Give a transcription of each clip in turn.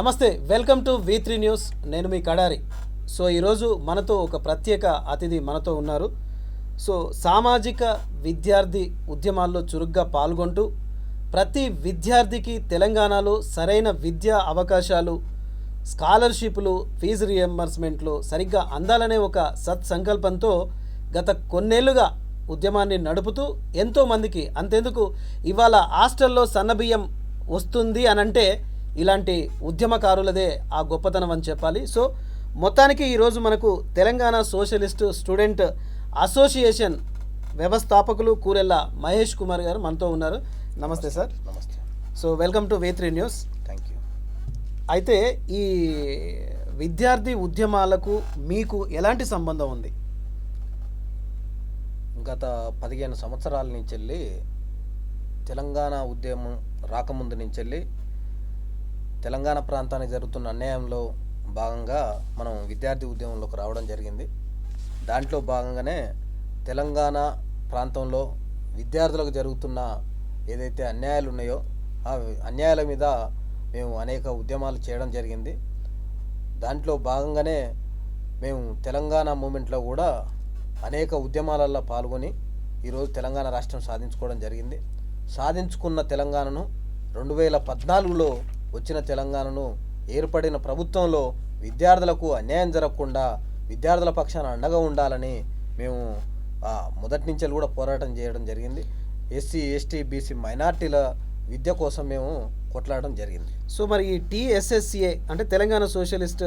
నమస్తే, welcome to V3 news. నేను మీ Kadari. So ఈరోజు మనతో ఒక ప్రత్యేక అతిథి మనతో ఉన్నారు. సో సామాజిక విద్యార్థి ఉద్యమాల్లో చురుగ్గా పాల్గొంటూ ప్రతి విద్యార్థికి తెలంగాణలో సరైన విద్యా అవకాశాలు, స్కాలర్షిప్లు, ఫీజు రియంబర్స్మెంట్లు సరిగ్గా అందాలనే ఒక సత్సంకల్పంతో గత కొన్నేళ్లుగా ఉద్యమాన్ని నడుపుతూ ఎంతోమందికి, అంతెందుకు ఇవాళ హాస్టల్లో సన్నబియ్యం వస్తుంది అనంటే ఇలాంటి ఉద్యమకారులదే ఆ గొప్పతనం అని చెప్పాలి. సో మొత్తానికి ఈరోజు మనకు తెలంగాణ సోషలిస్ట్ స్టూడెంట్ అసోసియేషన్ వ్యవస్థాపకులు కూరెళ్ళ మహేష్ కుమార్ గారు మనతో ఉన్నారు. నమస్తే సార్. నమస్తే. So welcome to V3 news. Thank you. అయితే ఈ విద్యార్థి ఉద్యమాలకు మీకు ఎలాంటి సంబంధం ఉంది? గత 15 సంవత్సరాల నుంచి వెళ్ళి తెలంగాణ ఉద్యమం రాకముందు నుంచి వెళ్ళి తెలంగాణ ప్రాంతానికి జరుగుతున్న అన్యాయంలో భాగంగా మనం విద్యార్థి ఉద్యమంలోకి రావడం జరిగింది. దాంట్లో భాగంగానే తెలంగాణ ప్రాంతంలో విద్యార్థులకు జరుగుతున్న ఏదైతే అన్యాయాలు ఉన్నాయో ఆ అన్యాయాల మీద మేము అనేక ఉద్యమాలు చేయడం జరిగింది. దాంట్లో భాగంగానే మేము తెలంగాణ మూమెంట్లో కూడా అనేక ఉద్యమాలలో పాల్గొని ఈరోజు తెలంగాణ రాష్ట్రం సాధించుకోవడం జరిగింది. సాధించుకున్న తెలంగాణను 2014లో వచ్చిన తెలంగాణను ఏర్పడిన ప్రభుత్వంలో విద్యార్థులకు అన్యాయం జరగకుండా విద్యార్థుల పక్షాన అండగా ఉండాలని మేము మొదటి నుంచి కూడా పోరాటం చేయడం జరిగింది. ఎస్సీ, ఎస్టీ, బీసీ మైనార్టీల విద్య కోసం మేము కొట్లాడడం జరిగింది. సో మరి ఈ TSSCA అంటే తెలంగాణ సోషలిస్ట్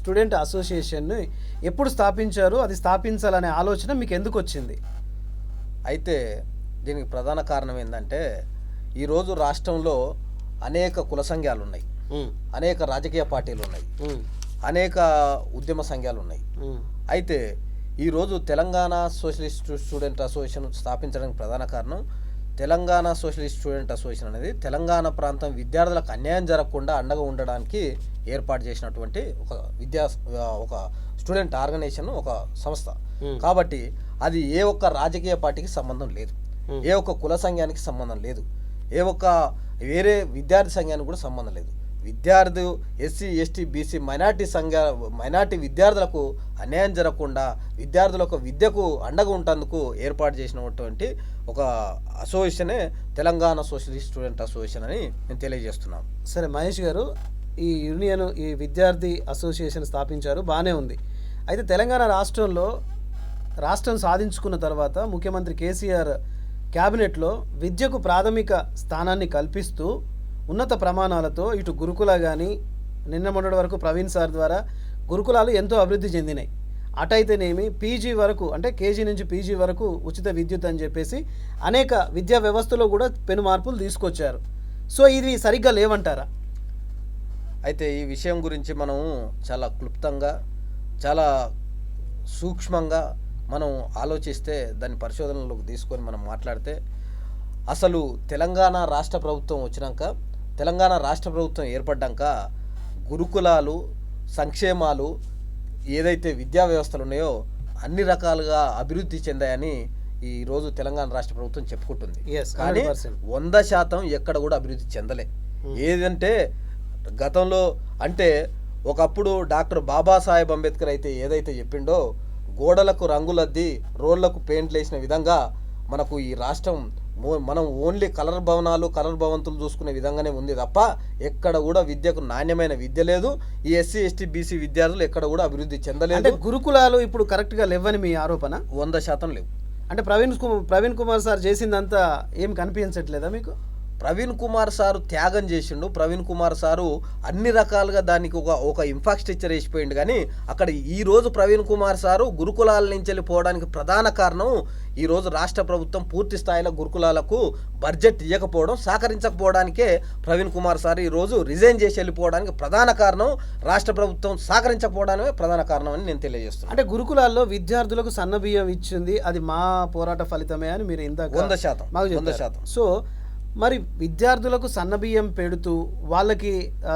స్టూడెంట్ అసోసియేషన్ని ఎప్పుడు స్థాపించారు? అది స్థాపించాలనే ఆలోచన మీకు ఎందుకు వచ్చింది? అయితే దీనికి ప్రధాన కారణం ఏంటంటే ఈరోజు రాష్ట్రంలో అనేక కుల సంఘాలు ఉన్నాయి, అనేక రాజకీయ పార్టీలు ఉన్నాయి, అనేక ఉద్యమ సంఘాలు ఉన్నాయి. అయితే ఈరోజు తెలంగాణ సోషలిస్ట్ స్టూడెంట్ అసోసియేషన్ స్థాపించడానికి ప్రధాన కారణం తెలంగాణ సోషలిస్ట్ స్టూడెంట్ అసోసియేషన్ అనేది తెలంగాణ ప్రాంతం విద్యార్థులకు అన్యాయం జరగకుండా అండగా ఉండడానికి ఏర్పాటు చేసినటువంటి ఒక స్టూడెంట్ ఆర్గనైజేషన్, ఒక సంస్థ. కాబట్టి అది ఏ ఒక్క రాజకీయ పార్టీకి సంబంధం లేదు, ఏ ఒక్క కుల సంఘానికి సంబంధం లేదు, ఏ ఒక్క వేరే విద్యార్థి సంఘానికి కూడా సంబంధం లేదు. విద్యార్థి ఎస్సీ, ఎస్టీ, బీసీ మైనార్టీ విద్యార్థులకు అన్యాయం జరగకుండా విద్యార్థులకు విద్యకు అండగా ఉంటందుకు ఏర్పాటు చేసినటువంటి ఒక అసోసియేషనే తెలంగాణ సోషలిస్ట్ స్టూడెంట్ అసోసియేషన్ అని నేను తెలియజేస్తున్నాను. సరే మహేష్ గారు, ఈ యూనియన్, ఈ విద్యార్థి అసోసియేషన్ స్థాపించారు, బాగానే ఉంది. అయితే తెలంగాణ రాష్ట్రం సాధించుకున్న తర్వాత ముఖ్యమంత్రి కేసీఆర్ క్యాబినెట్లో విద్యకు ప్రాథమిక స్థానాన్ని కల్పిస్తూ ఉన్నత ప్రమాణాలతో ఇటు గురుకుల కానీ నిన్న మొన్నటి వరకు ప్రవీణ్ సార్ ద్వారా గురుకులాలు ఎంతో అభివృద్ధి చెందినాయి. అటైతేనేమి పీజీ వరకు, అంటే కేజీ నుంచి పీజీ వరకు ఉచిత విద్యుత్ అని చెప్పేసి అనేక విద్యా వ్యవస్థలో కూడా పెను మార్పులు తీసుకొచ్చారు. సో ఇది సరిగ్గా లేవంటారా? అయితే ఈ విషయం గురించి మనం చాలా క్లుప్తంగా, చాలా సూక్ష్మంగా మనం ఆలోచిస్తే, దాన్ని పరిశోధనలోకి తీసుకొని మనం మాట్లాడితే, అసలు తెలంగాణ రాష్ట్ర ప్రభుత్వం వచ్చినాక, తెలంగాణ రాష్ట్ర ప్రభుత్వం ఏర్పడ్డాక గురుకులాలు, సంక్షేమాలు, ఏదైతే విద్యా వ్యవస్థలు ఉన్నాయో అన్ని రకాలుగా అభివృద్ధి చెందాయని ఈరోజు తెలంగాణ రాష్ట్ర ప్రభుత్వం చెప్పుకుంటుంది. కానీ 100% ఎక్కడ కూడా అభివృద్ధి చెందలే. ఏదంటే గతంలో అంటే ఒకప్పుడు డాక్టర్ బాబాసాహెబ్ అంబేద్కర్ అయితే ఏదైతే చెప్పిండో, గోడలకు రంగులద్ది రోడ్లకు పెయింట్లు వేసిన విధంగా మనకు ఈ రాష్ట్రం మనం ఓన్లీ కలర్ భవంతులు చూసుకునే విధంగానే ఉంది తప్ప ఎక్కడ కూడా విద్యకు నాణ్యమైన విద్య లేదు. ఈ ఎస్సీ, ఎస్టీ, బీసీ విద్యార్థులు ఎక్కడ కూడా అభివృద్ధి చెందలేదు. గురుకులాలు ఇప్పుడు కరెక్ట్గా లేవని మీ ఆరోపణ? 100% లేవు. అంటే ప్రవీణ్ కుమార్ సార్ చేసిందంతా ఏం కనిపించట్లేదా మీకు? ప్రవీణ్ కుమార్ సారు త్యాగం చేసిండు. ప్రవీణ్ కుమార్ సారు అన్ని రకాలుగా దానికి ఒక ఇన్ఫ్రాస్ట్రక్చర్ వేసిపోయిండు. కానీ అక్కడ ఈరోజు ప్రవీణ్ కుమార్ సారు గురుకులాల నుంచి వెళ్ళిపోవడానికి ప్రధాన కారణం ఈరోజు రాష్ట్ర ప్రభుత్వం పూర్తి స్థాయిలో గురుకులాలకు బడ్జెట్ ఇవ్వకపోవడం, సహకరించకపోవడానికే ప్రవీణ్ కుమార్ సార్ ఈరోజు రిజైన్ చేసి వెళ్ళిపోవడానికి ప్రధాన కారణం రాష్ట్ర ప్రభుత్వం సహకరించకపోవడమే ప్రధాన కారణం అని నేను తెలియజేస్తున్నాను. అంటే గురుకులాల్లో విద్యార్థులకు సన్నబియ్యం ఇచ్చింది అది మా పోరాట ఫలితమే అని మీరు ఇందాక 100%. సో మరి విద్యార్థులకు సన్నబియ్యం పెడుతూ వాళ్ళకి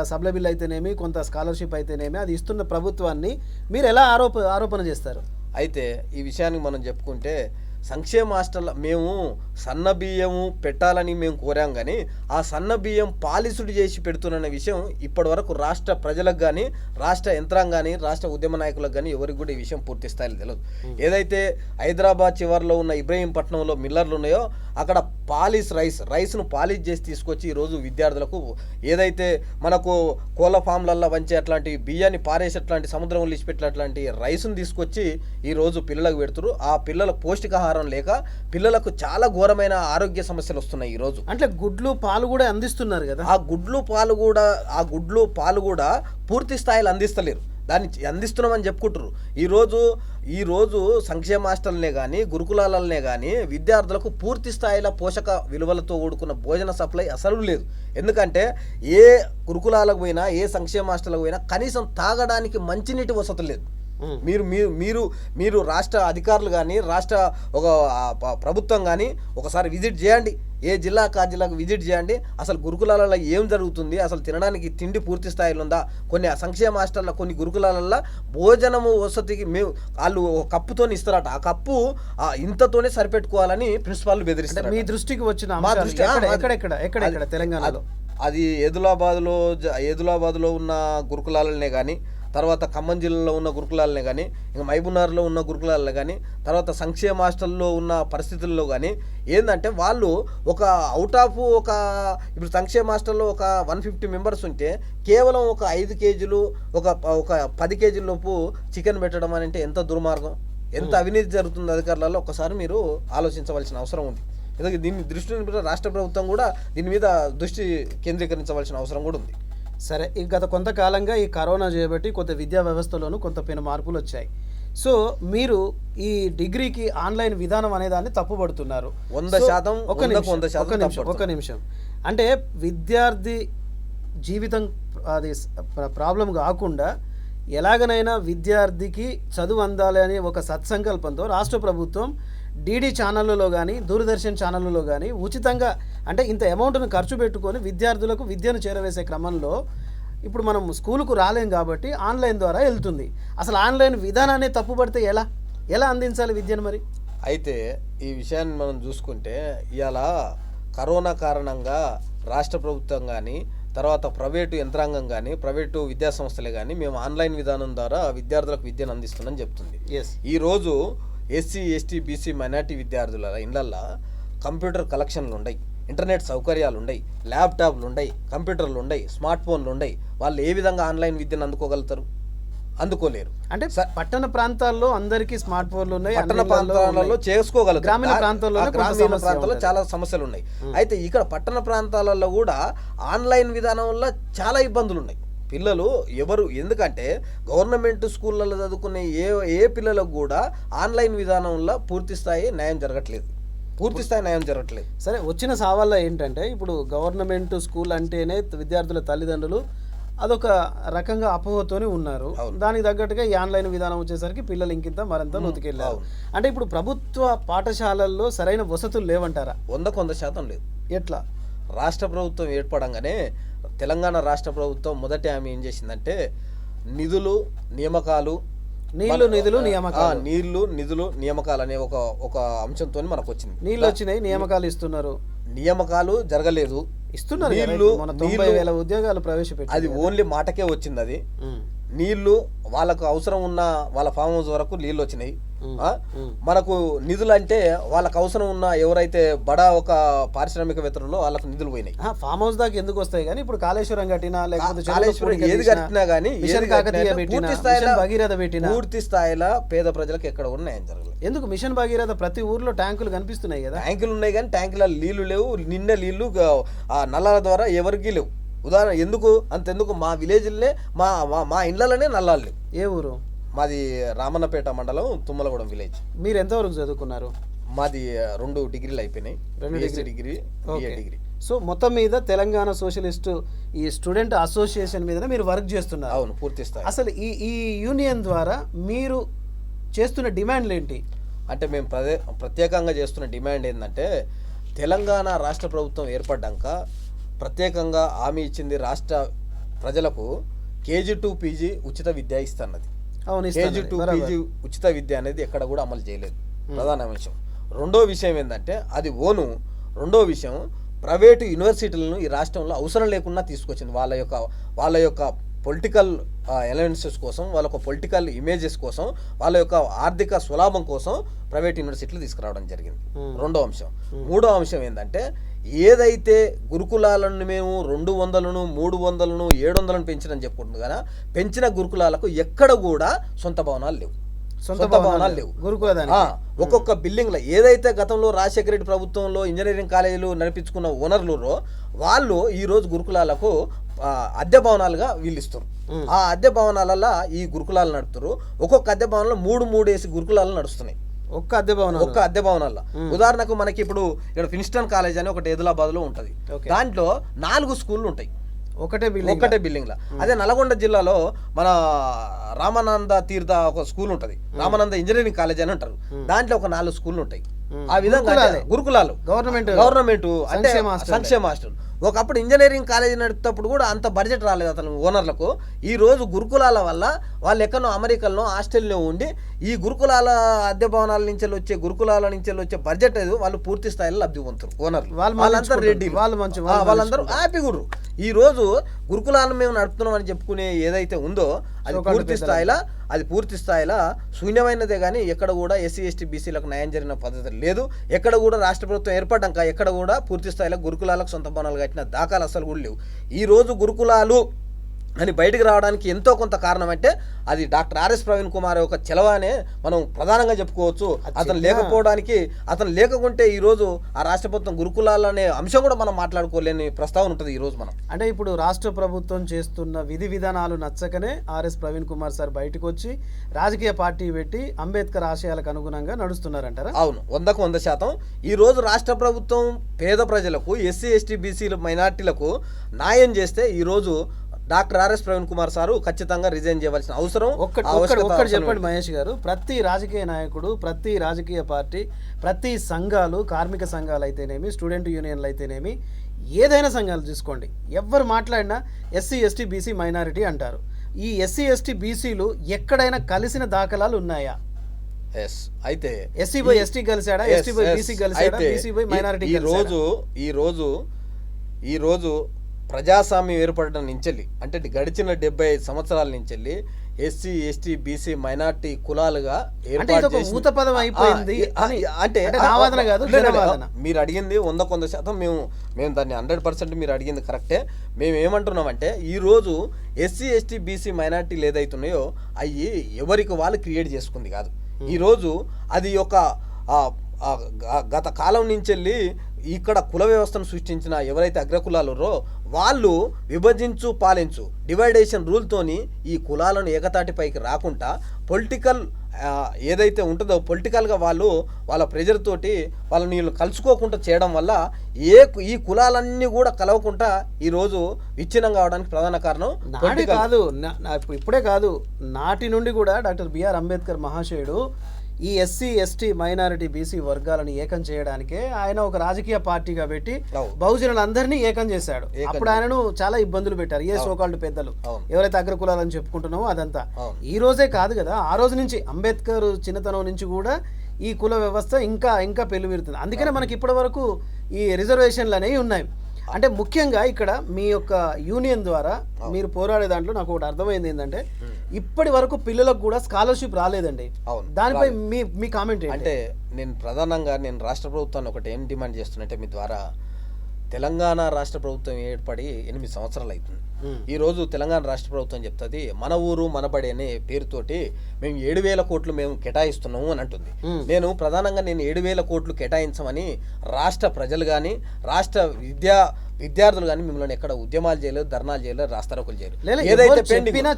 సబ్ల బిల్ అయితేనేమి, కొంత స్కాలర్షిప్ అయితేనేమి అది ఇస్తున్న ప్రభుత్వాన్ని మీరు ఎలా ఆరోపణ చేస్తారు? అయితే ఈ విషయానికి మనం చెప్పుకుంటే సంక్షేమ హాస్టల్ మేము సన్న బియ్యము పెట్టాలని మేము కోరాం కానీ ఆ సన్న బియ్యం పాలిసుడు చేసి పెడుతున్న విషయం ఇప్పటివరకు రాష్ట్ర ప్రజలకు కానీ రాష్ట్ర యంత్రాంగాన్ని రాష్ట్ర ఉద్యమ నాయకులకు కానీ ఎవరికి కూడా ఈ విషయం పూర్తి స్థాయిలో తెలియదు. ఏదైతే హైదరాబాద్ చివరిలో ఉన్న ఇబ్రహీంపట్నంలో మిల్లర్లు ఉన్నాయో అక్కడ రైస్ను పాలిష్ చేసి తీసుకొచ్చి ఈరోజు విద్యార్థులకు ఏదైతే మనకు కోళ్ళ ఫామ్లల్లో వంచే అట్లాంటి బియ్యాన్ని పారేసేట్లాంటి సముద్రంలో ఇచ్చిపెట్టేట్లాంటి రైస్ను తీసుకొచ్చి ఈరోజు పిల్లలకు పెడుతున్నారు. ఆ పిల్లలకు పౌష్టికాహారం లేక పిల్లలకు చాలా ఘోరమైన ఆరోగ్య సమస్యలు వస్తున్నాయి ఈరోజు. అంటే గుడ్లు పాలు కూడా అందిస్తున్నారు కదా, ఆ గుడ్లు పాలు కూడా పూర్తి స్థాయిలో అందిస్తలేరు. దాన్ని అందిస్తున్నామని చెప్పుకుంటారు. ఈరోజు సంక్షేమ హాస్టల్నే కానీ గురుకులాలనే కానీ విద్యార్థులకు పూర్తి స్థాయిలో పోషక విలువలతో కూడుకున్న భోజన సప్లై అసలు లేదు. ఎందుకంటే ఏ గురుకులాలకు పోయినా ఏ సంక్షేమ హాస్టల్కి పోయినా కనీసం తాగడానికి మంచినీటి వసతి లేదు. మీరు రాష్ట్ర అధికారులు కానీ రాష్ట్ర ఒక ప్రభుత్వం కానీ ఒకసారి విజిట్ చేయండి, ఏ జిల్లాకు ఆ జిల్లాకు విజిట్ చేయండి. అసలు గురుకులాలలో ఏం జరుగుతుంది, అసలు తినడానికి తిండి పూర్తి స్థాయిలో ఉందా? కొన్ని సంక్షేమ హాస్టల్లో కొన్ని గురుకులాలలో భోజనము వసతికి వాళ్ళు ఒక కప్పుతో ఇస్తారట, ఆ కప్పు ఇంతతోనే సరిపెట్టుకోవాలని ప్రిన్సిపాల్ బెదిరిస్తారు. మీ దృష్టికి వచ్చిన ఎక్కడ తెలంగాణలో అది ఏదులాబాద్లో ఉన్న గురుకులాలనే కానీ, తర్వాత ఖమ్మం జిల్లాలో ఉన్న గురుకులాలనే కానీ, ఇంకా మహబూబ్నగర్లో ఉన్న గురుకులాలనే కానీ, తర్వాత సంక్షేమ హాస్టల్లో ఉన్న పరిస్థితుల్లో కానీ ఏంటంటే వాళ్ళు ఇప్పుడు సంక్షేమ హాస్టల్లో ఒక 150 మెంబర్స్ ఉంటే కేవలం ఒక 5 కేజీలు ఒక 10 కేజీల లోపు చికెన్ పెట్టడం అని అంటే ఎంత దుర్మార్గం, ఎంత అవినీతి జరుగుతుంది అధికారులలో ఒకసారి మీరు ఆలోచించవలసిన అవసరం ఉంది. ఎందుకంటే దీన్ని దృష్టి రాష్ట్ర ప్రభుత్వం కూడా దీని మీద దృష్టి కేంద్రీకరించవలసిన అవసరం కూడా ఉంది. సరే, ఈ గత కొంతకాలంగా ఈ కరోనా చేయబట్టి కొంత విద్యా వ్యవస్థలోనూ కొంత పెను మార్పులు వచ్చాయి. సో మీరు ఈ డిగ్రీకి ఆన్లైన్ విధానం అనే దాన్ని తప్పుపడుతున్నారు. 100% ఒక నిమిషం అంటే విద్యార్థి జీవితం అది ప్రాబ్లం కాకుండా ఎలాగనైనా విద్యార్థికి చదువు అందాలి అనే ఒక సత్సంకల్పంతో రాష్ట్ర ప్రభుత్వం డీడీ ఛానళ్ళలో కానీ దూరదర్శన్ ఛానళ్ళలో కానీ ఉచితంగా అంటే ఇంత అమౌంట్ను ఖర్చు పెట్టుకొని విద్యార్థులకు విద్యను చేరవేసే క్రమంలో ఇప్పుడు మనం స్కూలుకు రాలేం కాబట్టి ఆన్లైన్ ద్వారా వెళ్తుంది. అసలు ఆన్లైన్ విధానాన్ని తప్పుపడితే ఎలా అందించాలి విద్యను మరి? అయితే ఈ విషయాన్ని మనం చూసుకుంటే ఇవాళ కరోనా కారణంగా రాష్ట్ర ప్రభుత్వం కానీ తర్వాత ప్రైవేటు యంత్రాంగం కానీ ప్రైవేటు విద్యా సంస్థలే కానీ మేము ఆన్లైన్ విధానం ద్వారా విద్యార్థులకు విద్యను అందిస్తున్నామని చెప్తుంది. ఈరోజు ఎస్సీ ఎస్టీ బీసీ మైనార్టీ విద్యార్థుల ఇళ్లల్లో కంప్యూటర్ కలెక్షన్లు ఉన్నాయి, ఇంటర్నెట్ సౌకర్యాలు ఉన్నాయి, ల్యాప్టాప్లు ఉన్నాయి, కంప్యూటర్లు ఉన్నాయి, స్మార్ట్ ఫోన్లు ఉన్నాయి. వాళ్ళు ఏ విధంగా ఆన్లైన్ విద్యను అందుకోగలుగుతారు? అందుకోలేరు. అంటే పట్టణ ప్రాంతాల్లో అందరికీ స్మార్ట్ ఫోన్లు ఉన్నాయి, పట్టణ ప్రాంతాలలో చేసుకోగలరు, గ్రామీణ ప్రాంతాల్లో చాలా సమస్యలు ఉన్నాయి. అయితే ఇక్కడ పట్టణ ప్రాంతాలలో కూడా ఆన్లైన్ విధానం వల్ల చాలా ఇబ్బందులు ఉన్నాయి. పిల్లలు ఎందుకంటే గవర్నమెంట్ స్కూళ్ళలో చదువుకునే ఏ పిల్లలకు కూడా ఆన్లైన్ విధానంలో పూర్తి స్థాయి న్యాయం జరగట్లేదు. సరే, వచ్చిన సవాళ్ళ ఏంటంటే ఇప్పుడు గవర్నమెంట్ స్కూల్ అంటేనే విద్యార్థుల తల్లిదండ్రులు అదొక రకంగా అపోహతోనే ఉన్నారు. దానికి తగ్గట్టుగా ఈ ఆన్లైన్ విధానం వచ్చేసరికి పిల్లలు ఇంకింత మరింత నొతికెళ్ళారు. అంటే ఇప్పుడు ప్రభుత్వ పాఠశాలల్లో సరైన వసతులు లేవంటారా? 100% లేదు. ఎట్లా? రాష్ట్ర ప్రభుత్వం ఏర్పడంగానే తెలంగాణ రాష్ట్ర ప్రభుత్వం మొదటి ఆమె ఏం చేసిందంటే నిధులు నియామకాలు అనే ఒక అంశంతో మనకు వచ్చింది. నీళ్ళు వచ్చినాయి, నియామకాలు ఇస్తున్నారు. నియామకాలు జరగలేదు, ఇస్తున్నారు. 90,000 ఉద్యోగాలు ప్రవేశపెట్టి అది ఓన్లీ మాటకే వచ్చింది. అది నీళ్లు వాళ్ళకు అవసరం ఉన్న వాళ్ళ ఫామ్ హౌస్ వరకు నీళ్ళు వచ్చినాయి. మనకు నిధులు అంటే వాళ్ళకు అవసరం ఉన్న ఎవరైతే బడా ఒక పారిశ్రామికవేత్తలు వాళ్ళకు నిధులు పోయినాయి. ఫామ్ హౌస్ దాకా ఎందుకు వస్తాయి కానీ ఇప్పుడు కాళేశ్వరం కట్టినా లేకపోతే ఏది కట్టినా కానీ పూర్తి స్థాయిలో పేద ప్రజలకు ఎక్కడ కూడా న్యాయం జరగలేదు. ఎందుకు మిషన్ భగీరథ ప్రతి ఊర్లో ట్యాంకులు కనిపిస్తున్నాయి కదా? ట్యాంకులు ఉన్నాయి కానీ ట్యాంకుల నీళ్లు లేవు. నిన్న నీళ్లు ఆ నల్లాల ద్వారా ఎవరికి లేవు. ఉదాహరణ అంతెందుకు మా విలేజ్లనే మా ఇండ్లలోనే నల్లాలు లేవు. ఏ ఊరు? మాది రామన్నపేట మండలం తుమ్మలగూడెం విలేజ్. మీరు ఎంతవరకు చదువుకున్నారు? మాది 2 డిగ్రీలు అయిపోయినాయి, 2 డిగ్రీ, BA డిగ్రీ. సో మొత్తం మీద తెలంగాణ సోషలిస్టు ఈ స్టూడెంట్ అసోసియేషన్ మీద మీరు వర్క్ చేస్తున్నారు? అవును, పూర్తి స్థాయి. అసలు ఈ యూనియన్ ద్వారా మీరు చేస్తున్న డిమాండ్లు ఏంటి? అంటే మేము ప్రత్యేకంగా చేస్తున్న డిమాండ్ ఏంటంటే తెలంగాణ రాష్ట్ర ప్రభుత్వం ఏర్పడ్డాక ప్రత్యేకంగా హామీ ఇచ్చింది రాష్ట్ర ప్రజలకు KG to PG ఉచిత విద్య ఇస్తున్నది. KG to PG ఉచిత విద్య అనేది ఎక్కడ కూడా అమలు చేయలేదు. ప్రధాన అంశం రెండో విషయం ఏంటంటే అది ఓను. రెండో విషయం ప్రైవేటు యూనివర్సిటీలను ఈ రాష్ట్రంలో అవసరం లేకుండా తీసుకొచ్చింది. వాళ్ళ యొక్క పొలిటికల్ ఎలవెన్సెస్ కోసం, వాళ్ళ యొక్క పొలిటికల్ ఇమేజెస్ కోసం, వాళ్ళ యొక్క ఆర్థిక స్వలాభం కోసం ప్రైవేట్ యూనివర్సిటీలు తీసుకురావడం జరిగింది. రెండో అంశం. మూడో అంశం ఏంటంటే ఏదైతే గురుకులాలను మేము 200ను 300ను 700ను పెంచినని చెప్పుకుంటుంది కదా, పెంచిన గురుకులాలకు ఎక్కడ కూడా సొంత భవనాలు లేవు. సొంత భవనాలు లేవు ఒక్కొక్క బిల్డింగ్లో. ఏదైతే గతంలో రాజశేఖర రెడ్డి ప్రభుత్వంలో ఇంజనీరింగ్ కాలేజీలు నడిపించుకున్న ఓనర్లు వాళ్ళు ఈ రోజు గురుకులాలకు అద్దె భవనాలుగా వీళ్ళు ఇస్తారు. ఆ అద్దె భవనాలలో ఈ గురుకులాలు నడుపుతారు. ఒక్కొక్క అద్దె భవనంలో 3 వేసి గురుకులాలు నడుస్తున్నాయి. ఒక్క అద్దె భవనాల్లో. ఉదాహరణకు మనకి ఇప్పుడు ఇక్కడ ఫిన్స్టన్ కాలేజ్ అని ఒకటి ఆదిలాబాద్ లో ఉంటది. దాంట్లో 4 స్కూళ్ళు ఉంటాయి ఒకటే బిల్డింగ్ లా. అదే నల్గొండ జిల్లాలో మన రామానంద తీర్థ ఒక స్కూల్ ఉంటది, రామానంద ఇంజనీరింగ్ కాలేజ్ అని అంటారు. దాంట్లో ఒక 4 స్కూళ్ళు ఉంటాయి. ఆ విధంగా గురుకులాలు గవర్నమెంట్ అంటే సంక్షేమ హాస్టల్. ఒకప్పుడు ఇంజనీరింగ్ కాలేజీ నడిపేటప్పుడు కూడా అంత బడ్జెట్ రాలేదు అతను ఓనర్లకు. ఈ రోజు గురుకులాల వల్ల వాళ్ళు ఎక్కడో అమెరికాలో హాస్టల్లో ఉండి ఈ గురుకులాల అద్దె భవనాల నుంచి వచ్చే గురుకులాల నుంచి వచ్చే బడ్జెట్ వాళ్ళు పూర్తి స్థాయిలో లబ్ధి పొందుతారు ఓనర్లు. వాళ్ళంతా రెడ్డి, వాళ్ళందరూ హ్యాపీ గురు. ఈ రోజు గురుకులాలను మేము నడుపుతున్నాం అని చెప్పుకునే ఏదైతే ఉందో అది పూర్తి స్థాయిలో శూన్యమైనదే కానీ ఎక్కడ కూడా ఎస్సీ ఎస్టీ బీసీలకు న్యాయం జరిగిన పద్ధతి లేదు. ఎక్కడ కూడా రాష్ట్ర ప్రభుత్వం ఏర్పడ్డాక ఎక్కడ కూడా పూర్తి స్థాయిలో గురుకులాలకు సొంత భవనాలు కట్టిన దాఖలు అసలు కూడా లేవు. ఈ రోజు గురుకులాలు అని బయటకు రావడానికి ఎంతో కొంత కారణం అంటే అది డాక్టర్ ఆర్ఎస్ ప్రవీణ్ కుమార్ యొక్క చెలవానే మనం ప్రధానంగా చెప్పుకోవచ్చు. అతను లేకుంటే ఈ రోజు ఆ రాష్ట్ర ప్రభుత్వం గురుకులాలు అనే అంశం కూడా మనం మాట్లాడుకోలేని ప్రస్తావన ఉంటుంది ఈ రోజు మనం. అంటే ఇప్పుడు రాష్ట్ర ప్రభుత్వం చేస్తున్న విధి విధానాలు నచ్చకనే ఆర్ఎస్ ప్రవీణ్ కుమార్ సార్ బయటకు వచ్చి రాజకీయ పార్టీ పెట్టి అంబేద్కర్ ఆశయాలకు అనుగుణంగా నడుస్తున్నారంటారా? అవును, 100% ఈ రోజు రాష్ట్ర ప్రభుత్వం పేద ప్రజలకు, ఎస్సీ ఎస్టీ బీసీలు మైనార్టీలకు న్యాయం చేస్తే ఈ రోజు doctor RS Praveen Kumar sir ఖచ్చితంగా రిజైన్ చేయవలసిన అవసరం. ఒక్కటి చెప్పండి మహేష్ గారు, ప్రతి రాజకీయ నాయకుడు, ప్రతి రాజకీయ పార్టీ, ప్రతి సంఘాలు, కార్మిక సంఘాలు అయితేనేమి, స్టూడెంట్ యూనియన్లు అయితేనేమి, ఏదైనా సంఘాలు చూసుకోండి, ఎవరు మాట్లాడినా ఎస్సీ ఎస్టీ బీసీ మైనారిటీ అంటారు. ఈ ఎస్సీ ఎస్టీ బీసీలు ఎక్కడైనా కలిసిన దాఖలాలు ఉన్నాయా? అయితే ఎస్సీ బై ఎస్టీ కలిసాడా, ఎస్టీ బై బీసీ కలిసాడా, బీసీ బై మైనారిటీ? ఈ రోజు ప్రజాస్వామ్యం ఏర్పడడం నుంచి అంటే గడిచిన 75 సంవత్సరాల నుంచి ఎస్సీ ఎస్టీ బీసీ మైనార్టీ కులాలుగా మీరు అడిగింది 100% మేము దాన్ని 100% మీరు అడిగింది కరెక్టే. మేము ఏమంటున్నామంటే ఈ రోజు ఎస్సీ ఎస్టీ బీసీ మైనార్టీలు ఏదైతున్నాయో అవి ఎవరికి వాళ్ళు క్రియేట్ చేసుకుంది కాదు. ఈరోజు అది ఒక గత కాలం నుంచి ఇక్కడ కుల వ్యవస్థను సృష్టించిన ఎవరైతే అగ్రకులాలురో వాళ్ళు విభజించు పాలించు డివైడేషన్ రూల్తోని ఈ కులాలను ఏకతాటిపైకి రాకుండా పొలిటికల్ ఏదైతే ఉంటుందో పొలిటికల్గా వాళ్ళ ప్రెజర్ తోటి వాళ్ళని వీళ్ళు కలుసుకోకుండా చేయడం వల్ల ఈ కులాలన్నీ కూడా కలవకుండా ఈరోజు విచ్ఛిన్నం కావడానికి ప్రధాన కారణం ఇప్పుడే కాదు, నాటి నుండి కూడా డాక్టర్ బిఆర్ అంబేద్కర్ మహాశయుడు ఈ ఎస్సీ ఎస్టీ మైనారిటీ బీసీ వర్గాలను ఏకం చేయడానికే ఆయన ఒక రాజకీయ పార్టీగా పెట్టి బహుజనులందరినీ ఏకం చేశాడు. అప్పుడు ఆయనను చాలా ఇబ్బందులు పెట్టారు ఏ సోకాల్డ్ పెద్దలు, ఎవరైతే అగ్రకులాలని చెప్పుకుంటున్నామో అదంతా. ఈ రోజే కాదు కదా, ఆ రోజు నుంచి అంబేద్కర్ చిన్నతనం నుంచి కూడా ఈ కుల వ్యవస్థ ఇంకా పెళ్లిమిరుతుంది. అందుకనే మనకి ఇప్పటి వరకు ఈ రిజర్వేషన్లు అనేవి ఉన్నాయి. అంటే ముఖ్యంగా ఇక్కడ మీ యొక్క యూనియన్ ద్వారా మీరు పోరాడే దాంట్లో నాకు ఒకటి అర్థమైంది ఏంటంటే ఇప్పటి వరకు పిల్లలకు కూడా స్కాలర్షిప్ రాలేదండి. దానిపై మీ కామెంట్ అంటే నేను ప్రధానంగా రాష్ట్ర ప్రభుత్వాన్ని ఒకటి ఏం డిమాండ్ చేస్తున్నట్టే మీ ద్వారా, తెలంగాణ రాష్ట్ర ప్రభుత్వం ఏర్పడి 8 సంవత్సరాలు అవుతుంది. ఈ రోజు తెలంగాణ రాష్ట్ర ప్రభుత్వం చెప్తుంది మన ఊరు మనబడి అనే పేరుతోటి మేము 7,000 కోట్లు మేము కేటాయిస్తున్నాము అని అంటుంది. నేను ప్రధానంగా 7,000 కోట్లు కేటాయించమని రాష్ట్ర ప్రజలు కానీ రాష్ట్ర విద్యార్థులు కానీ మిమ్మల్ని ఎక్కడ ఉద్యమాలు చేయలేదు, ధర్నాలు చేయలేదు, రాస్తారోకులు చేయలేదు. ఏదైతే పెండింగ్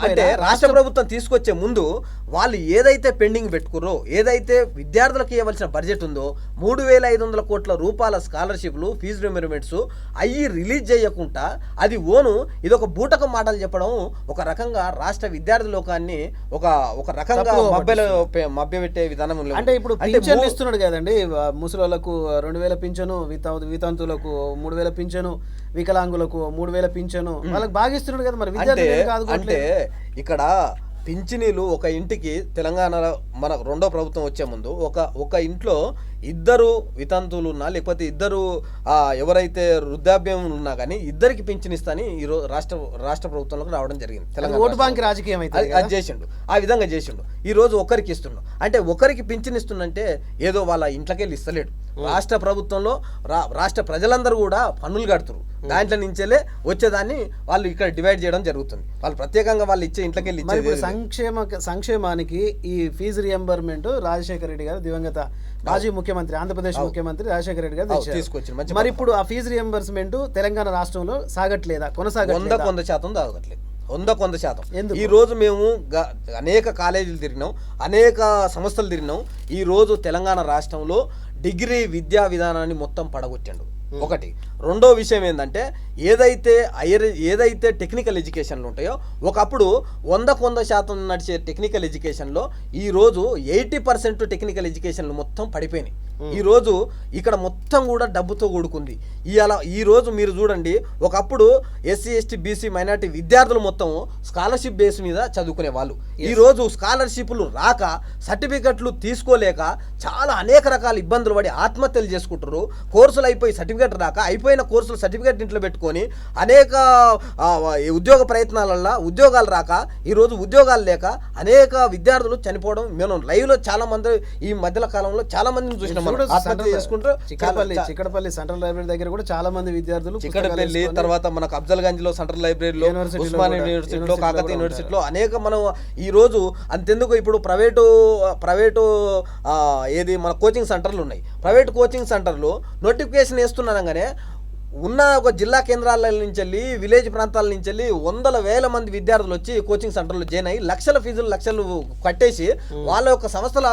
అంటే రాష్ట్ర ప్రభుత్వం తీసుకొచ్చే ముందు వాళ్ళు ఏదైతే పెండింగ్ పెట్టుకురో, ఏదైతే విద్యార్థులకు ఇవ్వాల్సిన బడ్జెట్ ఉందో 3,500 కోట్ల రూపాయల స్కాలర్షిప్లు, ఫీజు రిమెంబర్మెంట్స్ అయ్యి రిలీజ్ చేయకుండా అది ఇదొక బూటకం మాటలు చెప్పడం ఒక రకంగా రాష్ట్ర విద్యార్థి లోకాన్ని ఒక రకంగా మభ్యపెట్టే విధానం. అంటే ఇప్పుడు పింఛన్లు ఇస్తున్నాడు కదండి, ముసలోళ్లకు 2,000 పింఛను, వితంతులకు 3,000 పింఛను, వికలాంగులకు 3,000 పింఛను, వాళ్ళకి బాగా ఇస్తున్నాడు కదా. మరి అంటే ఇక్కడ పింఛనీలు ఒక ఇంటికి తెలంగాణలో మన రెండో ప్రభుత్వం వచ్చే ముందు ఒక ఇంట్లో ఇద్దరు వితంతువులు ఉన్నా లేకపోతే ఇద్దరు ఎవరైతే వృద్ధాప్యం ఉన్నా కానీ ఇద్దరికి పింఛన్ ఇస్తాని ఈరోజు రాష్ట్ర ప్రభుత్వంలోకి రావడం జరిగింది. తెలంగాణ ఓటు బ్యాంక్ రాజకీయం అయితే అది చేసిండు, ఆ విధంగా చేసిండు. ఈ రోజు ఒకరికి ఇస్తుండు అంటే ఒకరికి పింఛన్ ఇస్తుండంటే ఏదో వాళ్ళ ఇంట్లోకి వెళ్ళి ఇస్తలేడు. రాష్ట్ర ప్రభుత్వంలో రాష్ట్ర ప్రజలందరూ కూడా పన్నులు కడుతున్నారు, దాంట్లో నుంచేలే వచ్చేదాన్ని వాళ్ళు ఇక్కడ డివైడ్ చేయడం జరుగుతుంది. వాళ్ళు ప్రత్యేకంగా వాళ్ళు ఇచ్చే ఇంట్లోకి వెళ్ళి సంక్షేమానికి ఈ ఫీజు రియంబర్మెంట్ రాజశేఖర రెడ్డి గారు దివంగత మాజీ ముఖ్యమంత్రి ఆంధ్రప్రదేశ్ ముఖ్యమంత్రి రాజశేఖర రెడ్డి గారు తీసుకొచ్చారు. మరి ఇప్పుడు ఆ ఫీజు రియంబర్స్మెంట్ తెలంగాణ రాష్ట్రంలో సాగట్లేదా? కొనసాగట్లేదా? 100% తాగట్లేదు, 100%. ఈ రోజు మేము అనేక కాలేజీలు తిరిగినాం, అనేక సంస్థలు తిరిగినాం. ఈ రోజు తెలంగాణ రాష్ట్రంలో డిగ్రీ విద్యా విధానాన్ని మొత్తం పడగొట్టాడు. ఒకటి. రెండో విషయం ఏంటంటే ఏదైతే టెక్నికల్ ఎడ్యుకేషన్లు ఉంటాయో ఒకప్పుడు 100% నడిచే టెక్నికల్ ఎడ్యుకేషన్లో ఈరోజు 80% టెక్నికల్ ఎడ్యుకేషన్లు మొత్తం పడిపోయినాయి. ఈరోజు ఇక్కడ మొత్తం కూడా డబ్బుతో కూడుకుంది. ఈరోజు మీరు చూడండి, ఒకప్పుడు ఎస్సీ ఎస్టీ బీసీ మైనార్టీ విద్యార్థులు మొత్తం స్కాలర్షిప్ బేస్ మీద చదువుకునే వాళ్ళు. ఈరోజు స్కాలర్షిప్లు రాక సర్టిఫికెట్లు తీసుకోలేక చాలా అనేక రకాల ఇబ్బందులు పడి ఆత్మహత్యలు చేసుకుంటారు. కోర్సులు అయిపోయి సర్టిఫికెట్ రాక అయిపోయిన కోర్సులు సర్టిఫికెట్ ఇంట్లో పెట్టుకొని అనేక ఉద్యోగ ప్రయత్నాలలో ఉద్యోగాలు రాక ఈరోజు ఉద్యోగాలు లేక అనేక విద్యార్థులు చనిపోవడం మనం లైవ్లో చాలా మంది ఈ మధ్యల కాలంలో చాలా మందిని చూసినాం. ఆత్మహత్య చేసుకుంటారు. చిక్కడపల్లి సెంట్రల్ లైబ్రరీ దగ్గర కూడా చాలా మంది విద్యార్థులు, చిక్కడపల్లి తర్వాత మనకు అఫ్జల్గంజ్ లో సెంట్రల్ లైబ్రరీలో, ఉస్మానియా యూనివర్సిటీలో, కాకతీయ యూనివర్సిటీలో అనేక మనం ఈ రోజు అంతెందుకు ఇప్పుడు ప్రైవేటు ఏది మన కోచింగ్ సెంటర్లు ఉన్నాయి. ప్రైవేట్ కోచింగ్ సెంటర్లు నోటిఫికేషన్ వేస్తున్నానగానే ఉన్న ఒక జిల్లా కేంద్రాల నుంచి వెళ్ళి విలేజ్ ప్రాంతాల నుంచి వెళ్ళి 100,000 మంది విద్యార్థులు వచ్చి కోచింగ్ సెంటర్లో జాయిన్ అయ్యి లక్షలు కట్టేసి వాళ్ళ యొక్క సంస్థల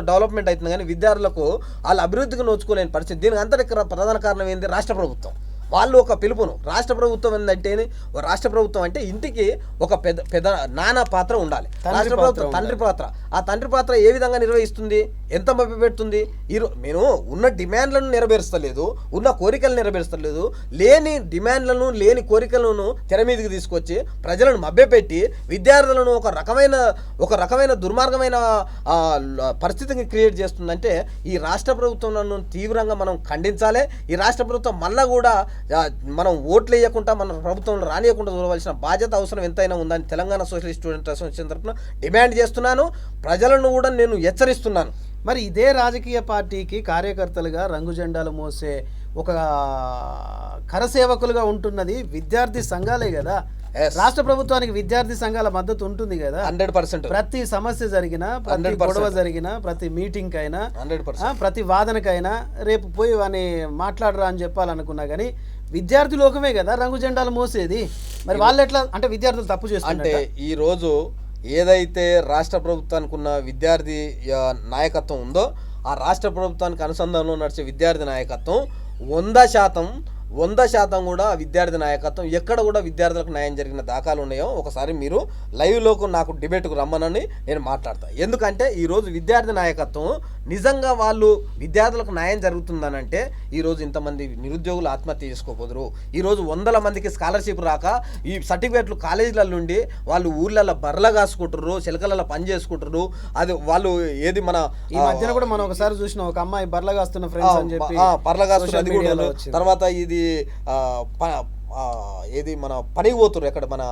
డెవలప్మెంట్ అవుతుంది కానీ విద్యార్థులకు వాళ్ళ అభివృద్ధికి నోచుకోలేని పరిస్థితి. దీనికి అంతటి ప్రధాన కారణం ఏంది? రాష్ట్ర ప్రభుత్వం. వాళ్ళు ఒక పిలుపును రాష్ట్ర ప్రభుత్వం ఏంటంటే రాష్ట్ర ప్రభుత్వం అంటే ఇంటికి ఒక పెద్ద నాన్న పాత్ర ఉండాలి. రాష్ట్ర ప్రభుత్వం తండ్రి పాత్ర. ఆ తండ్రి పాత్ర ఏ విధంగా నిర్వహిస్తుంది? ఎంత మభ్య పెడుతుంది? నేను ఉన్న డిమాండ్లను నెరవేర్చలేదు, ఉన్న కోరికలు నెరవేర్చలేదు, లేని డిమాండ్లను లేని కోరికలను తెర మీదకి తీసుకొచ్చి ప్రజలను మభ్యపెట్టి విద్యార్థులను ఒక రకమైన దుర్మార్గమైన పరిస్థితిని క్రియేట్ చేస్తుందంటే ఈ రాష్ట్ర ప్రభుత్వం తీవ్రంగా మనం ఖండించాలి. ఈ రాష్ట్ర ప్రభుత్వం మళ్ళా కూడా మనం ఓట్లు వేయకుండా మన ప్రభుత్వంలో రానియకుండా చూడవలసిన బాధ్యత అవసరం ఎంతైనా ఉందని తెలంగాణ సోషలిస్ట్ స్టూడెంట్ అసోసియేషన్ తరఫున డిమాండ్ చేస్తున్నాను. ప్రజలను కూడా నేను హెచ్చరిస్తున్నాను. మరి ఇదే రాజకీయ పార్టీకి కార్యకర్తలుగా రంగు జెండాలు మోసే ఒక కరసేవకులుగా ఉంటున్నది విద్యార్థి సంఘాలే కదా. రాష్ట్ర ప్రభుత్వానికి విద్యార్థి సంఘాల మద్దతు ఉంటుంది కదా 100%. ప్రతి సమస్య జరిగినా, ప్రతి గొడవ జరిగినా, ప్రతి మీటింగ్ అయినా, 100%, ప్రతి వాదనకైనా రేపు పోయి అని మాట్లాడరా అని చెప్పాలనుకున్నా కానీ విద్యార్థి లోకమే కదా రంగు జెండాలు మోసేది. మరి వాళ్ళు ఎట్లా అంటే విద్యార్థులు తప్పు చేస్తుంటే ఈ రోజు ఏదైతే రాష్ట్ర ప్రభుత్వానికి ఉన్న విద్యార్థి నాయకత్వం ఉందో ఆ రాష్ట్ర ప్రభుత్వానికి అనుసంధానంలో నడిచే విద్యార్థి నాయకత్వం 100% కూడా విద్యార్థి నాయకత్వం ఎక్కడ కూడా విద్యార్థులకు న్యాయం జరిగిన దాఖలు ఉన్నాయో ఒకసారి మీరు లైవ్లోకి నాకు డిబేట్కు రమ్మనని నేను మాట్లాడతాను. ఎందుకంటే ఈరోజు విద్యార్థి నాయకత్వం నిజంగా వాళ్ళు విద్యార్థులకు న్యాయం జరుగుతుందనంటే ఈరోజు ఇంతమంది నిరుద్యోగులు ఆత్మహత్య చేసుకోపోదురు. ఈరోజు 100 మందికి స్కాలర్షిప్ రాక ఈ సర్టిఫికేట్లు కాలేజీల నుండి వాళ్ళు ఊర్లలో బర్రెల కాసుకుంటారు, చిలకలలో పని చేసుకుంటారు. అది వాళ్ళు ఏది మన ఈ మధ్యన కూడా మనం ఒకసారి చూసిన ఒక అమ్మాయి బర్రెల కాస్తున్న ఫ్రెండ్స్ అని చెప్పి బర్రెల కాస్తున్నది కూడా. తర్వాత ఇది ఏది మన పనికి పోతురు, ఎక్కడ మన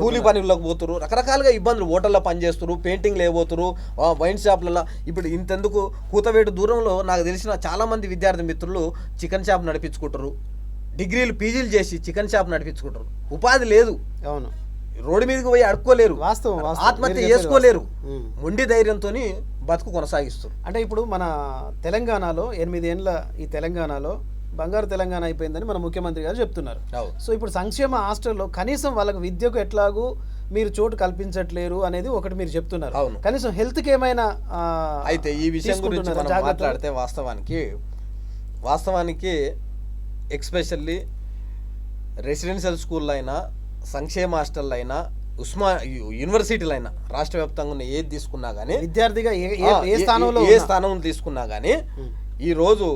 కూలి పనిలోకి పోతురు, రకరకాలుగా ఇబ్బందులు. హోటల్లో పనిచేస్తురు, పెయింటింగ్లు వేయబోతురు, వైన్ షాప్లలో. ఇప్పుడు ఇంతెందుకు కూతవేటు దూరంలో నాకు తెలిసిన చాలా మంది విద్యార్థి మిత్రులు చికెన్ షాప్ నడిపించుకుంటారు, డిగ్రీలు పీజీలు చేసి చికెన్ షాప్ నడిపించుకుంటారు. ఉపాధి లేదు. అవును, రోడ్డు మీదకి పోయి అడుక్కోలేరు, ఆత్మహత్య చేసుకోలేరు, మొండి ధైర్యంతో బతుకు కొనసాగిస్తారు. అంటే ఇప్పుడు మన తెలంగాణలో 8 ఏళ్ళ ఈ తెలంగాణలో బంగారు తెలంగాణ అయిపోయిందని మన ముఖ్యమంత్రి గారు చెప్తున్నారు. సో ఇప్పుడు సంక్షేమ హాస్టల్లో కనీసం వాళ్ళకి విద్యకు ఎట్లాగూ మీరు చోటు కల్పించట్లేరు అనేది ఒకటి మీరు చెప్తున్నారు. కనీసం హెల్త్కి ఏమైనా అయితే ఈ విషయం గురించి మనం మాట్లాడితే వాస్తవానికి ఎక్స్పెషల్లీ రెసిడెన్షియల్ స్కూల్లో అయినా సంక్షేమ హాస్టల్లో అయినా యూనివర్సిటీలు అయినా రాష్ట్ర వ్యాప్తంగా ఉన్న ఏది తీసుకున్నా కానీ విద్యార్థిగా ఏ స్థానం తీసుకున్నా కానీ ఈరోజు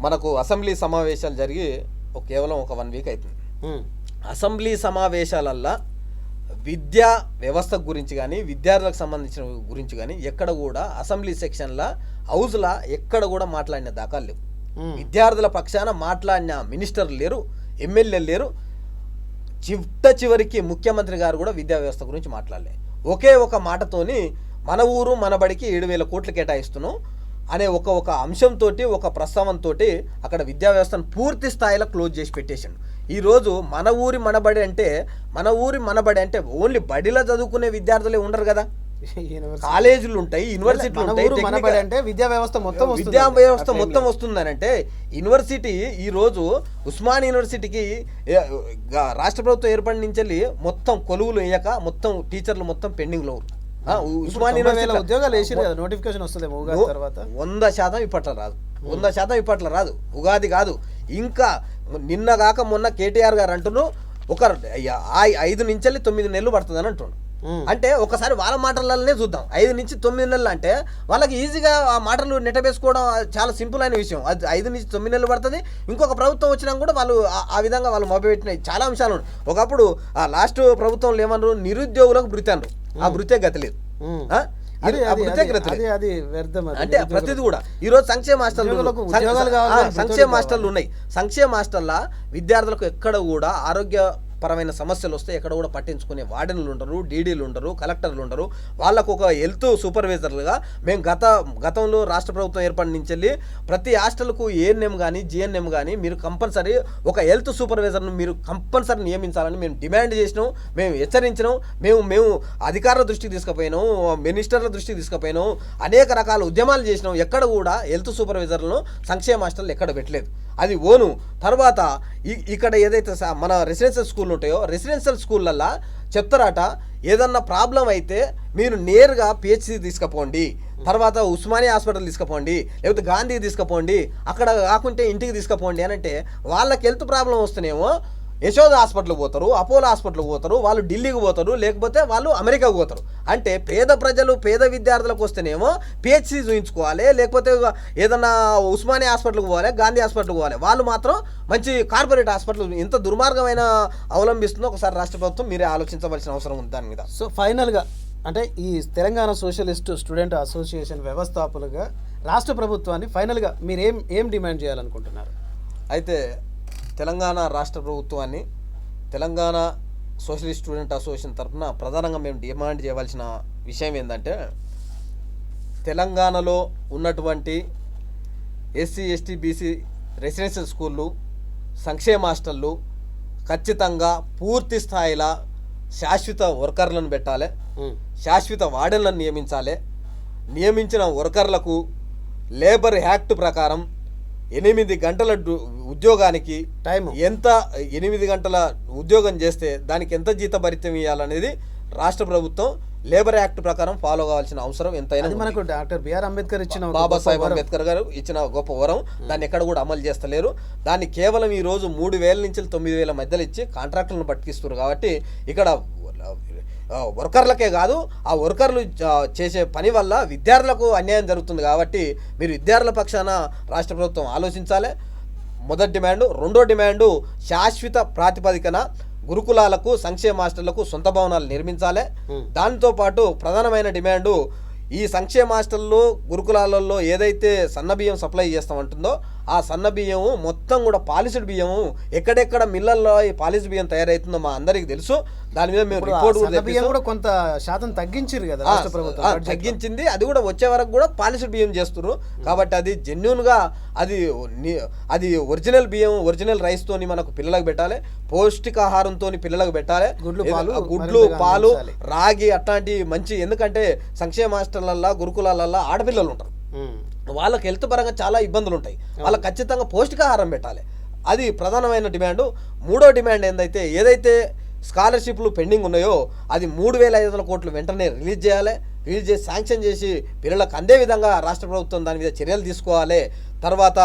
మనకు అసెంబ్లీ సమావేశాలు జరిగి కేవలం ఒక 1 వీక్ అవుతుంది. అసెంబ్లీ సమావేశాలల్లో విద్యా వ్యవస్థ గురించి కానీ విద్యార్థులకు సంబంధించిన గురించి కానీ ఎక్కడ కూడా అసెంబ్లీ సెక్షన్ల హౌస్లా ఎక్కడ కూడా మాట్లాడిన దాఖలు లేవు. విద్యార్థుల పక్షాన మాట్లాడిన మినిస్టర్లు లేరు, ఎమ్మెల్యేలు లేరు. చివరికి ముఖ్యమంత్రి గారు కూడా విద్యా వ్యవస్థ గురించి మాట్లాడలే. ఒకే ఒక మాటతోని మన ఊరు మన బడికి 7,000 కోట్లు కేటాయిస్తున్నాం అనే ఒక అంశంతో ఒక ప్రస్తావనతో అక్కడ విద్యా వ్యవస్థను పూర్తి స్థాయిలో క్లోజ్ చేసి పెట్టేసాడు. ఈరోజు మన ఊరి మనబడి అంటే ఓన్లీ బడిలో చదువుకునే విద్యార్థులే ఉండరు కదా, కాలేజీలు ఉంటాయి, యూనివర్సిటీలు ఉంటాయి. అంటే విద్యా వ్యవస్థ మొత్తం వస్తుందని అంటే యూనివర్సిటీ ఈరోజు ఉస్మాన్ యూనివర్సిటీకి రాష్ట్ర ప్రభుత్వం ఏర్పడి నుంచి మొత్తం కొలువులు వేయక మొత్తం టీచర్లు మొత్తం పెండింగ్లో. ఉస్మాన్ యూనివర్సిటీ ఉద్యోగాలు వేసారు కదా, నోటిఫికేషన్ వస్తుంది 100% ఇప్పట్లో రాదు. ఉగాది కాదు, ఇంకా నిన్న కాక మొన్న కేటీఆర్ గారు అంటున్నారు ఒక 5 నుంచి 9 నెలలు పడుతుంది అని అంటున్నారు. అంటే ఒకసారి వాళ్ళ మాటలనే చూద్దాం. 5 నుంచి 9 నెలలు అంటే వాళ్ళకి ఈజీగా ఆ మాటలు నెట్టబేసుకోవడం చాలా సింపుల్ అయిన విషయం. అది 5 నుంచి 9 నెలలు పడుతుంది. ఇంకొక ప్రభుత్వం వచ్చినా కూడా వాళ్ళు ఆ విధంగా వాళ్ళు మొదలుపెట్టిన చాలా అంశాలు ఉన్నాయి. ఒకప్పుడు ఆ లాస్ట్ ప్రభుత్వంలో ఏమన్నారు, నిరుద్యోగులకు భృతి అన్నారు. ఆ భృతే గతి లేదు. అంటే ప్రతిది కూడా ఈరోజు సంక్షేమ హాస్టళ్ళు ఉన్నాయి. సంక్షేమ హాస్టల్ల విద్యార్థులకు ఎక్కడ కూడా ఆరోగ్యపరమైన సమస్యలు వస్తే ఎక్కడ కూడా పట్టించుకునే వార్డెన్లు ఉండరు, డీడీలు ఉండరు, కలెక్టర్లు ఉండరు. వాళ్ళకు ఒక హెల్త్ సూపర్వైజర్లుగా మేము గతంలో రాష్ట్ర ప్రభుత్వం ఏర్పడి నుంచి ప్రతి హాస్టల్కు ఏఎన్ఎం కానీ జిఎన్ఎం కానీ మీరు కంపల్సరీ ఒక హెల్త్ సూపర్వైజర్ను మీరు కంపల్సరీ నియమించాలని మేము డిమాండ్ చేసినాం, మేము హెచ్చరించినాం, మేము అధికారుల దృష్టికి తీసుకుపోయినాం, మినిస్టర్ల దృష్టికి తీసుకుపోయినాం, అనేక రకాల ఉద్యమాలు చేసినాం. ఎక్కడ కూడా హెల్త్ సూపర్వైజర్లను సంక్షేమ హాస్టల్ ఎక్కడ పెట్టలేదు. అది ఓను. తర్వాత ఇక్కడ ఏదైతే మన రెసిడెన్షియల్ స్కూల్ ఉంటాయో రెసిడెన్షియల్ స్కూళ్ళల్లో చెప్తారట, ఏదన్నా ప్రాబ్లం అయితే మీరు నేరుగా పిహెచ్సి తీసుకుపోండి, తర్వాత ఉస్మానియా హాస్పిటల్ తీసుకుపోండి, లేకపోతే గాంధీ తీసుకుపోండి, అక్కడ కాకుంటే ఇంటికి తీసుకుపోండి అని అంటే వాళ్ళకి హెల్త్ ప్రాబ్లం వస్తేనేమో యశోద హాస్పిటల్కి పోతారు, అపోలో హాస్పిటల్కి పోతారు, వాళ్ళు ఢిల్లీకి పోతారు, లేకపోతే వాళ్ళు అమెరికాకు పోతారు. అంటే పేద విద్యార్థులకు వస్తేనేమో పిహెచ్సి చూయించుకోవాలి, లేకపోతే ఏదన్నా ఉస్మానియా హాస్పిటల్కి పోవాలి, గాంధీ హాస్పిటల్కి పోవాలి. వాళ్ళు మాత్రం మంచి కార్పొరేట్ హాస్పిటల్ ఎంత దుర్మార్గమైన అవలంబిస్తుందో ఒకసారి రాష్ట్ర ప్రభుత్వం మీరే ఆలోచించవలసిన అవసరం ఉంది దాని మీద. సో ఫైనల్గా అంటే ఈ తెలంగాణ సోషలిస్ట్ స్టూడెంట్ అసోసియేషన్ వ్యవస్థాపకులుగా రాష్ట్ర ప్రభుత్వాన్ని ఫైనల్గా మీరు ఏం డిమాండ్ చేయాలనుకుంటున్నారు? అయితే తెలంగాణ రాష్ట్ర ప్రభుత్వాన్ని తెలంగాణ సోషలిస్ట్ స్టూడెంట్ అసోసియేషన్ తరఫున ప్రధానంగా మేము డిమాండ్ చేయవలసిన విషయం ఏంటంటే, తెలంగాణలో ఉన్నటువంటి ఎస్సీ ఎస్టీ బీసీ రెసిడెన్షియల్ స్కూళ్ళు, సంక్షేమ హాస్టళ్ళు ఖచ్చితంగా పూర్తి స్థాయిలో శాశ్వత వర్కర్లను పెట్టాలి, శాశ్వత వార్డెన్లను నియమించాలి. నియమించిన వర్కర్లకు లేబర్ యాక్ట్ ప్రకారం 8 గంటల ఉద్యోగానికి ఎంత 8 గంటల ఉద్యోగం చేస్తే దానికి ఎంత జీతభరితం ఇవ్వాలనేది రాష్ట్ర ప్రభుత్వం లేబర్ యాక్ట్ ప్రకారం ఫాలో కావాల్సిన అవసరం ఎంతైనా. మనకు డాక్టర్ బిఆర్ అంబేద్కర్ ఇచ్చిన, బాబాసాహెబ్ అంబేద్కర్ గారు ఇచ్చిన గొప్ప వరం, దాన్ని ఎక్కడ కూడా అమలు చేస్తలేరు. దాన్ని కేవలం ఈరోజు 3,000 నుంచి 9,000 మధ్యలో ఇచ్చి కాంట్రాక్టులను పట్టుకిస్తారు. కాబట్టి ఇక్కడ వర్కర్లకే కాదు, ఆ వర్కర్లు చేసే పని వల్ల విద్యార్థులకు అన్యాయం జరుగుతుంది. కాబట్టి మీరు విద్యార్థుల పక్షాన రాష్ట్ర ప్రభుత్వం ఆలోచించాలి. మొదటి డిమాండు. రెండో డిమాండు, శాశ్వత ప్రాతిపదికన గురుకులాలకు సంక్షేమ హాస్టళ్లకు సొంత భవనాలు నిర్మించాలి. దాంతోపాటు ప్రధానమైన డిమాండు, ఈ సంక్షేమ హాస్టల్లో గురుకులాలలో ఏదైతే సన్న బియ్యం సప్లై చేస్తామంటుందో ఆ సన్న బియ్యము మొత్తం కూడా పాలిష్డ్ బియ్యము ఎక్కడెక్కడ మిల్లల్లో ఈ పాలిష్డ్ బియ్యం తయారవుతుందో మా అందరికీ తెలుసు. దాని మీద మేము రిపోర్ట్ కూడా కొంత శాతం తగ్గించారు కదా రాష్ట్ర ప్రభుత్వం, తగ్గించింది. అది కూడా వచ్చే వరకు కూడా పాలిష్డ్ బియ్యం చేస్తున్నారు. కాబట్టి అది జెన్యూన్గా అది ఒరిజినల్ బియ్యం, ఒరిజినల్ రైస్ తోని మనకు పిల్లలకు పెట్టాలి, పౌష్టికాహారంతో పిల్లలకు పెట్టాలి, గుడ్లు పాలు రాగి అట్లాంటి మంచి. ఎందుకంటే సంక్షేమ హాస్టళ్లలో గురుకులాలలో ఆడపిల్లలు ఉంటారు, వాళ్ళకి హెల్త్ పరంగా చాలా ఇబ్బందులు ఉంటాయి, వాళ్ళకి ఖచ్చితంగా పౌష్టికాహారం పెట్టాలి. అది ప్రధానమైన డిమాండు. మూడో డిమాండ్ ఏదైతే స్కాలర్షిప్లు పెండింగ్ ఉన్నాయో అది 3,500 కోట్లు వెంటనే రిలీజ్ చేసి శాంక్షన్ చేసి పిల్లలకు అందే విధంగా రాష్ట్ర ప్రభుత్వం దాని మీద చర్యలు తీసుకోవాలి. తర్వాత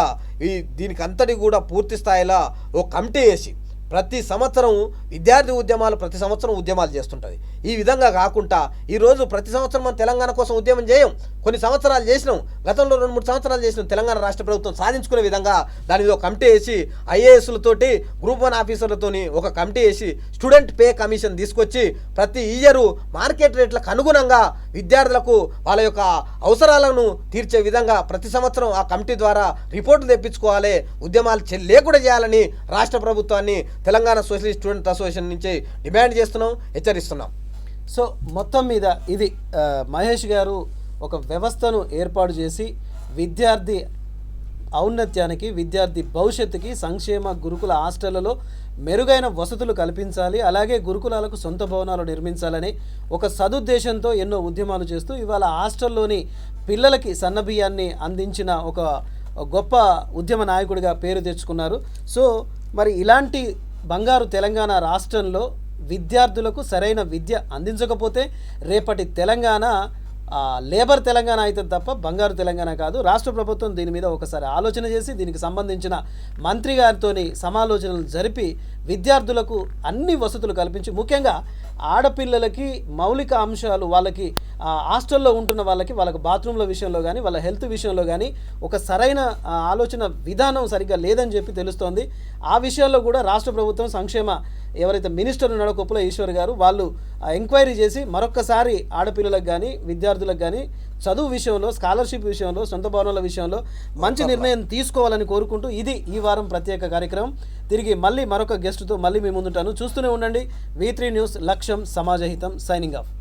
దీనికి అంతటి కూడా పూర్తి స్థాయిలో ఒక కమిటీ వేసి ప్రతి సంవత్సరం విద్యార్థి ఉద్యమాలు ప్రతి సంవత్సరం ఉద్యమాలు చేస్తుంటుంది. ఈ విధంగా కాకుండా ఈరోజు ప్రతి సంవత్సరం మనం తెలంగాణ కోసం ఉద్యమం చేయం. కొన్ని సంవత్సరాలు చేసినాం, గతంలో 2-3 సంవత్సరాలు చేసినాం. తెలంగాణ రాష్ట్ర ప్రభుత్వం సాధించుకునే విధంగా దాని మీద ఒక కమిటీ వేసి ఐఏఎస్లతోటి గ్రూప్ 1 ఆఫీసర్లతోని ఒక కమిటీ వేసి స్టూడెంట్ పే కమిషన్ తీసుకొచ్చి ప్రతి ఇయరు మార్కెట్ రేట్లకు అనుగుణంగా విద్యార్థులకు వాళ్ళ యొక్క అవసరాలను తీర్చే విధంగా ప్రతి సంవత్సరం ఆ కమిటీ ద్వారా రిపోర్టులు తెప్పించుకోవాలి, ఉద్యమాలు లేకుండా చేయాలని రాష్ట్ర ప్రభుత్వాన్ని తెలంగాణ సోషలిస్ట్ స్టూడెంట్ అసోసియేషన్ నుంచి డిమాండ్ చేస్తున్నాం, హెచ్చరిస్తున్నాం. సో మొత్తం మీద ఇది మహేష్ గారు ఒక వ్యవస్థను ఏర్పాటు చేసి విద్యార్థి ఔన్నత్యానికి, విద్యార్థి భవిష్యత్తుకి సంక్షేమ గురుకుల హాస్టళ్లలో మెరుగైన వసతులు కల్పించాలి, అలాగే గురుకులాలకు సొంత భవనాలు నిర్మించాలని ఒక సదుద్దేశంతో ఎన్నో ఉద్యమాలు చేస్తూ ఇవాళ హాస్టల్లోని పిల్లలకి సన్నబియ్యాన్ని అందించిన ఒక గొప్ప ఉద్యమ నాయకుడిగా పేరు తెచ్చుకున్నారు. సో మరి ఇలాంటి బంగారు తెలంగాణ రాష్ట్రంలో విద్యార్థులకు సరైన విద్య అందించకపోతే రేపటి తెలంగాణ లేబర్ తెలంగాణ అయితే తప్ప బంగారు తెలంగాణ కాదు. రాష్ట్ర ప్రభుత్వం దీని మీద ఒకసారి ఆలోచన చేసి దీనికి సంబంధించిన మంత్రి గారితో సమాలోచనలు జరిపి విద్యార్థులకు అన్ని వసతులు కల్పించి, ముఖ్యంగా ఆడపిల్లలకి మౌలిక అంశాలు, వాళ్ళకి హాస్టల్లో ఉంటున్న వాళ్ళకి బాత్రూంల విషయంలో కానీ వాళ్ళ హెల్త్ విషయంలో కానీ ఒక సరైన ఆలోచన విధానం సరిగ్గా లేదని చెప్పి తెలుస్తోంది. ఆ విషయాల్లో కూడా రాష్ట్ర ప్రభుత్వం సంక్షేమ ఎవరైతే మినిస్టర్ ఉన్నాడో కొప్పుల ఈశ్వర్ గారు, వాళ్ళు ఎంక్వైరీ చేసి మరొక్కసారి ఆడపిల్లలకు కానీ విద్యార్థులకు కానీ చదువు విషయంలో, స్కాలర్షిప్ విషయంలో, సొంత భవనాల విషయంలో మంచి నిర్ణయం తీసుకోవాలని కోరుకుంటూ ఇది ఈ వారం ప్రత్యేక కార్యక్రమం. తిరిగి మళ్ళీ మరొక గెస్ట్తో మళ్ళీ మీ ముందుంటాను. చూస్తూనే ఉండండి V3 న్యూస్, లక్ష్యం సమాజహితం. Signing off.